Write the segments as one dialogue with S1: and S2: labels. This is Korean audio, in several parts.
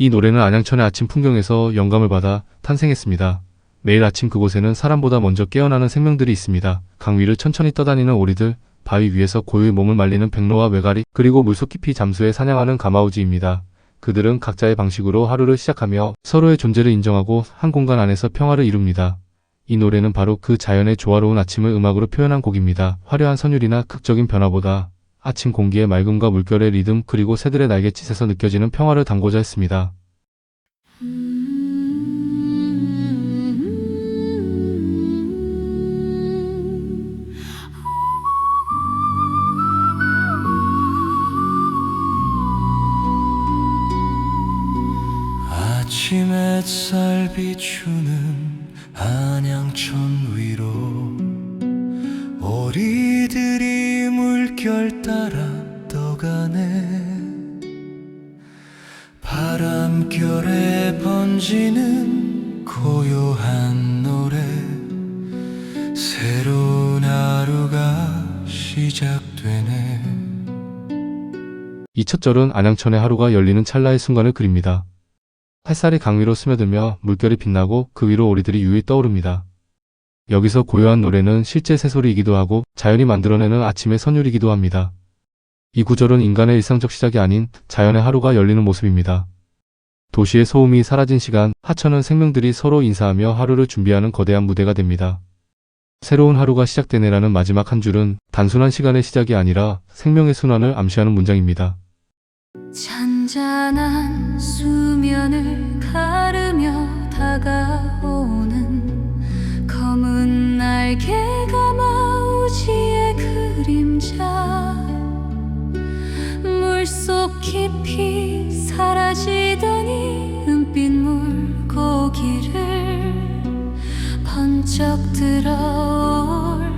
S1: 이 노래는 안양천의 아침 풍경에서 영감을 받아 탄생했습니다. 매일 아침 그곳에는 사람보다 먼저 깨어나는 생명들이 있습니다. 강 위를 천천히 떠다니는 오리들, 바위 위에서 고요히 몸을 말리는 백로와 외가리, 그리고 물속 깊이 잠수해 사냥하는 가마우지입니다. 그들은 각자의 방식으로 하루를 시작하며 서로의 존재를 인정하고 한 공간 안에서 평화를 이룹니다. 이 노래는 바로 그 자연의 조화로운 아침을 음악으로 표현한 곡입니다. 화려한 선율이나 극적인 변화보다 아침 공기의 맑음과 물결의 리듬, 그리고 새들의 날갯짓에서 느껴지는 평화를 담고자 했습니다.
S2: 아침 햇살 비추는 안양천 위로 오리들이 물결 따라 떠가네. 바람결에 번지는 고요한 노래, 새로운 하루가 시작되네.
S1: 이 첫 절은 안양천의 하루가 열리는 찰나의 순간을 그립니다. 햇살이 강 위로 스며들며 물결이 빛나고 그 위로 오리들이 유유히 떠오릅니다. 여기서 고요한 노래는 실제 새소리이기도 하고 자연이 만들어내는 아침의 선율이기도 합니다. 이 구절은 인간의 일상적 시작이 아닌 자연의 하루가 열리는 모습입니다. 도시의 소음이 사라진 시간, 하천은 생명들이 서로 인사하며 하루를 준비하는 거대한 무대가 됩니다. 새로운 하루가 시작되네라는 마지막 한 줄은 단순한 시간의 시작이 아니라 생명의 순환을 암시하는 문장입니다.
S3: 잔잔한 수면을 가르며 다가오는 검은 날개 가마우지의 그림자, 물속 깊이 사라지더니 은빛 물고기를 번쩍 들어올리네.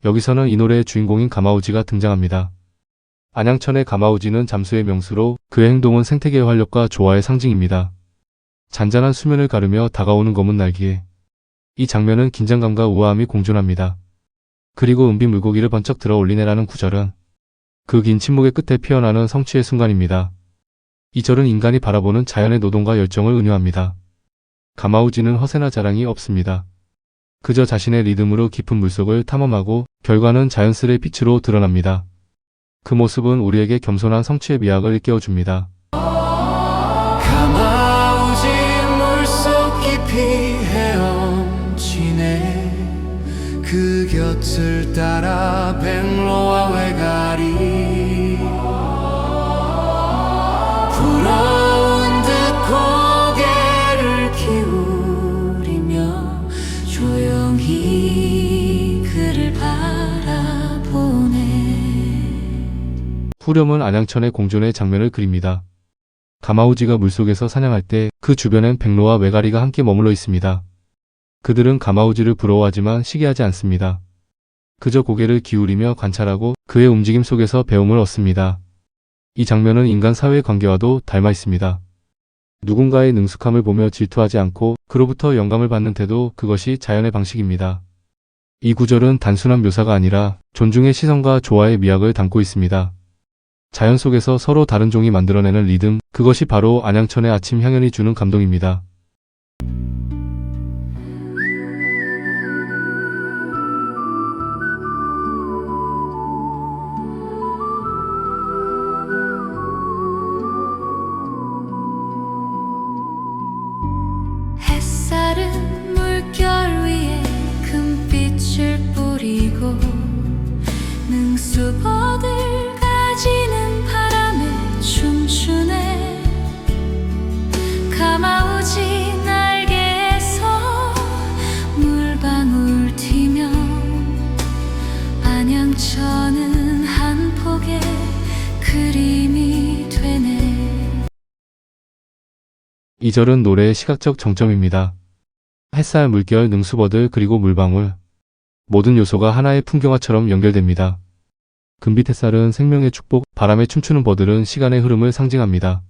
S1: 여기서는 이 노래의 주인공인 가마우지가 등장합니다. 안양천의 가마우지는 잠수의 명수로 그의 행동은 생태계의 활력과 조화의 상징입니다. 잔잔한 수면을 가르며 다가오는 검은 날개. 이 장면은 긴장감과 우아함이 공존합니다. 그리고 은빛 물고기를 번쩍 들어 올리네라는 구절은 그 긴 침묵의 끝에 피어나는 성취의 순간입니다. 이 절은 인간이 바라보는 자연의 노동과 열정을 은유합니다. 가마우지는 허세나 자랑이 없습니다. 그저 자신의 리듬으로 깊은 물속을 탐험하고 결과는 자연스레의 빛으로 드러납니다. 그 모습은 우리에게 겸손한 성취의 미학을 일깨워줍니다.
S2: 가마우지 물속 깊이 헤엄치네. 그 곁을 따라 백로와 외가리 부러운 듯 고개를 기울이며 조용히 그를 바라보네.
S1: 후렴은 안양천의 공존의 장면을 그립니다. 가마우지가 물속에서 사냥할 때 그 주변엔 백로와 외가리가 함께 머물러 있습니다. 그들은 가마우지를 부러워하지만 시기하지 않습니다. 그저 고개를 기울이며 관찰하고 그의 움직임 속에서 배움을 얻습니다. 이 장면은 인간 사회의 관계와도 닮아 있습니다. 누군가의 능숙함을 보며 질투하지 않고 그로부터 영감을 받는 태도, 그것이 자연의 방식입니다. 이 구절은 단순한 묘사가 아니라 존중의 시선과 조화의 미학을 담고 있습니다. 자연 속에서 서로 다른 종이 만들어내는 리듬, 그것이 바로 안양천의 아침 향연이 주는 감동입니다.
S3: 햇살은 물결 위에 금빛을 뿌리고 능수버들 가지는 바람에 춤추네. 가마우지 날개에서 물방울 튀며 안양천은 한 폭의 그림이 되네.
S1: 이 절은 노래의 시각적 정점입니다. 햇살, 물결, 능수버들, 그리고 물방울. 모든 요소가 하나의 풍경화처럼 연결됩니다. 금빛 햇살은 생명의 축복, 바람에 춤추는 버들은 시간의 흐름을 상징합니다.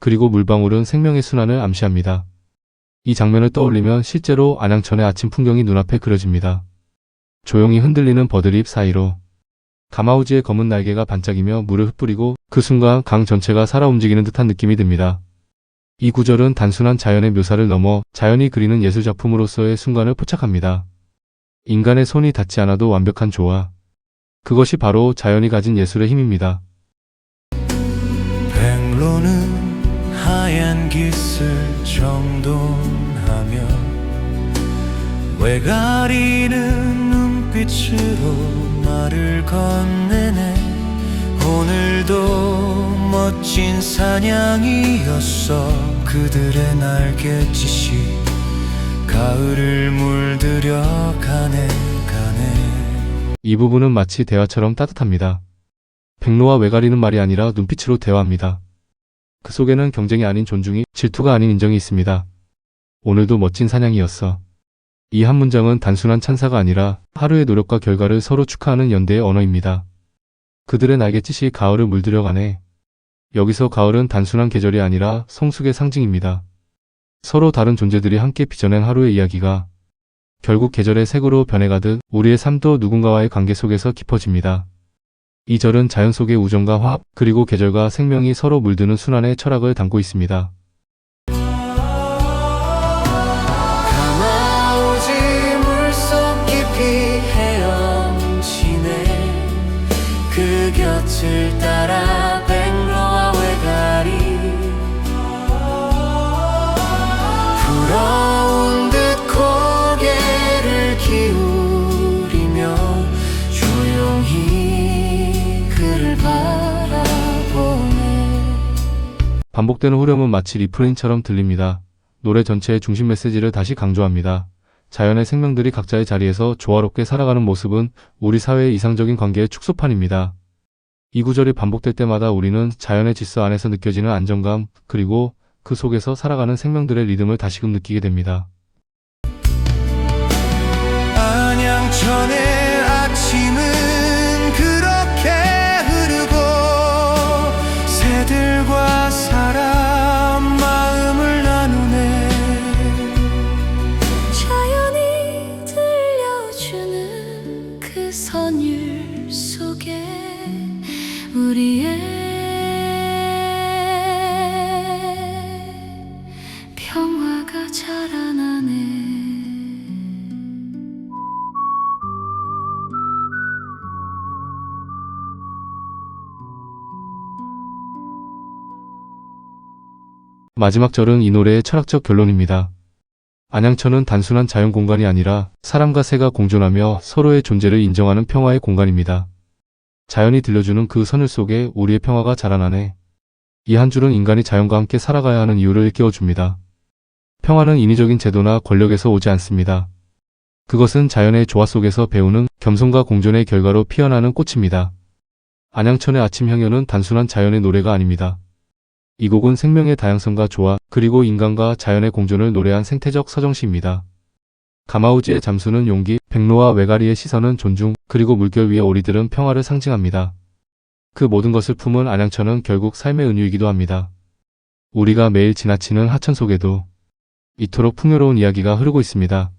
S1: 그리고 물방울은 생명의 순환을 암시합니다. 이 장면을 떠올리면 실제로 안양천의 아침 풍경이 눈앞에 그려집니다. 조용히 흔들리는 버들잎 사이로 가마우지의 검은 날개가 반짝이며 물을 흩뿌리고 그 순간 강 전체가 살아 움직이는 듯한 느낌이 듭니다. 이 구절은 단순한 자연의 묘사를 넘어 자연이 그리는 예술작품으로서의 순간을 포착합니다. 인간의 손이 닿지 않아도 완벽한 조화. 그것이 바로 자연이 가진 예술의 힘입니다.
S4: 백로는 하얀 깃을 정돈하며 외가리는 눈빛으로 말을 건네네. 오늘도 멋진 사냥이었어. 그들의 날갯짓이 가을을 물들여 가네.
S1: 이 부분은 마치 대화처럼 따뜻합니다. 백로와 외가리는 말이 아니라 눈빛으로 대화합니다. 그 속에는 경쟁이 아닌 존중이, 질투가 아닌 인정이 있습니다. 오늘도 멋진 사냥이었어. 이 한 문장은 단순한 찬사가 아니라 하루의 노력과 결과를 서로 축하하는 연대의 언어입니다. 그들의 날갯짓이 가을을 물들여가네. 여기서 가을은 단순한 계절이 아니라 성숙의 상징입니다. 서로 다른 존재들이 함께 빚어낸 하루의 이야기가 결국 계절의 색으로 변해가듯 우리의 삶도 누군가와의 관계 속에서 깊어집니다. 이 절은 자연 속의 우정과 화합, 그리고 계절과 생명이 서로 물드는 순환의 철학을 담고 있습니다.
S2: 가마우지 물속 깊이 헤엄치네. 그 곁을 따라 백로와 외가리 부러운 듯 고개를 기울이며 조용히 그를 바라보네.
S1: 반복되는 후렴은 마치 리프레인처럼 들립니다. 노래 전체의 중심 메시지를 다시 강조합니다. 자연의 생명들이 각자의 자리에서 조화롭게 살아가는 모습은 우리 사회의 이상적인 관계의 축소판입니다. 이 구절이 반복될 때마다 우리는 자연의 질서 안에서 느껴지는 안정감, 그리고 그 속에서 살아가는 생명들의 리듬을 다시금 느끼게 됩니다.
S4: 안양천의 아침은 그렇게 흐르고 새들과 사람 마음을 나누네.
S3: 자연이 들려주는 그 선율 속에 우리의 평화가 자라나네.
S1: 마지막 절은 이 노래의 철학적 결론입니다. 안양천은 단순한 자연 공간이 아니라 사람과 새가 공존하며 서로의 존재를 인정하는 평화의 공간입니다. 자연이 들려주는 그 선율 속에 우리의 평화가 자라나네. 이 한 줄은 인간이 자연과 함께 살아가야 하는 이유를 일깨워줍니다. 평화는 인위적인 제도나 권력에서 오지 않습니다. 그것은 자연의 조화 속에서 배우는 겸손과 공존의 결과로 피어나는 꽃입니다. 안양천의 아침 향연은 단순한 자연의 노래가 아닙니다. 이 곡은 생명의 다양성과 조화, 그리고 인간과 자연의 공존을 노래한 생태적 서정시입니다. 가마우지의 잠수는 용기, 백로와 외가리의 시선은 존중, 그리고 물결 위의 오리들은 평화를 상징합니다. 그 모든 것을 품은 안양천은 결국 삶의 은유이기도 합니다. 우리가 매일 지나치는 하천 속에도 이토록 풍요로운 이야기가 흐르고 있습니다.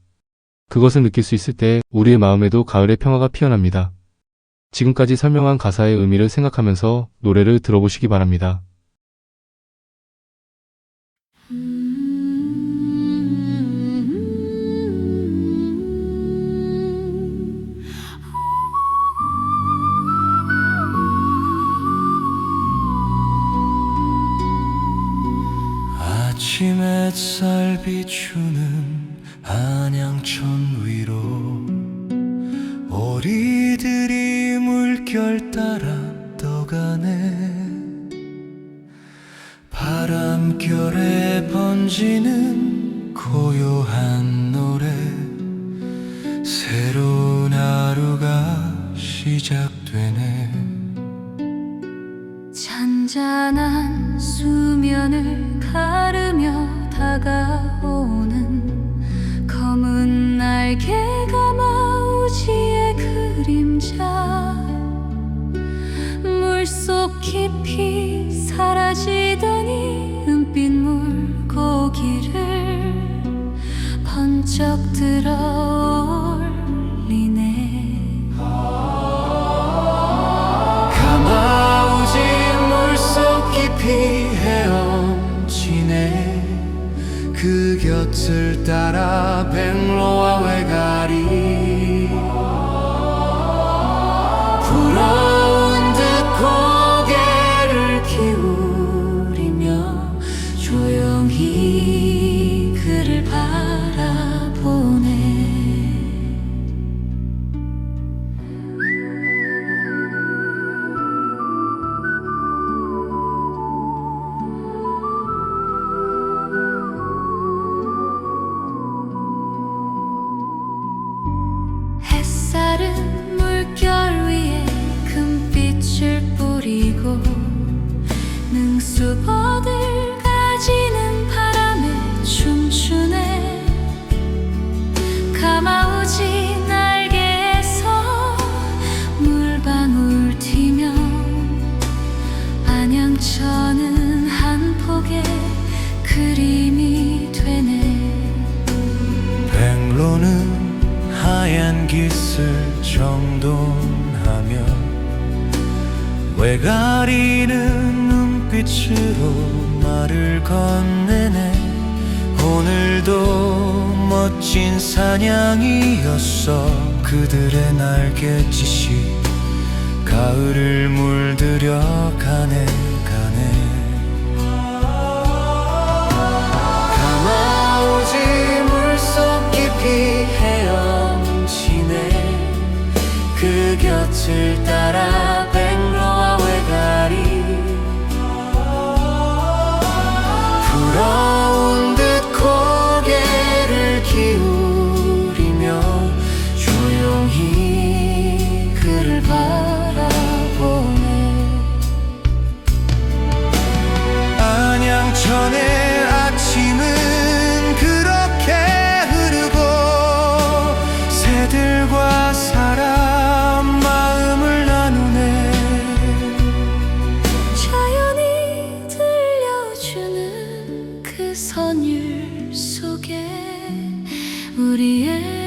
S1: 그것을 느낄 수 있을 때 우리의 마음에도 가을의 평화가 피어납니다. 지금까지 설명한 가사의 의미를 생각하면서 노래를 들어보시기 바랍니다.
S4: 아침 햇살 비추는 안양천 위로 오리들이 물결 따라 떠가네. 바람결에 번지는 고요한 노래, 새로운 하루가 시작되네.
S3: 잔잔한 수면을 가르며 다가오는 검은 날개가 마우지의 그림자, 물속 깊이 사라지더니 은빛 물고기를 번쩍 들어 올리네.
S2: 곁을 따라 백로와 외가리 부러운 듯 고개를 기울이며 조용히 그를 바라보네.
S3: 햇살은 물결 위에 금빛을 뿌리고 능수버들 가지는 바람에 춤추네. 가마우지 날개에서 물방울 튀며 안양천은 한 폭의 그림이 되네.
S4: 백로는 하얀 깃을 정돈하며 외가리는 눈빛으로 말을 건네네. 오늘도 멋진 사냥이었어. 그들의 날갯짓이 가을을 물들여 가네.
S2: 가마오지 물속 깊이 헤엄치네. 그 곁을 따라 백로와 외가리 부러운 듯 고개를 기울이며 조용히 그를 바라보네.
S4: 안양천의 아침은 그렇게 흐르고 새들과 사람 마음을 나누네.
S3: 자연이 들려주는 그 선율 속에 우리의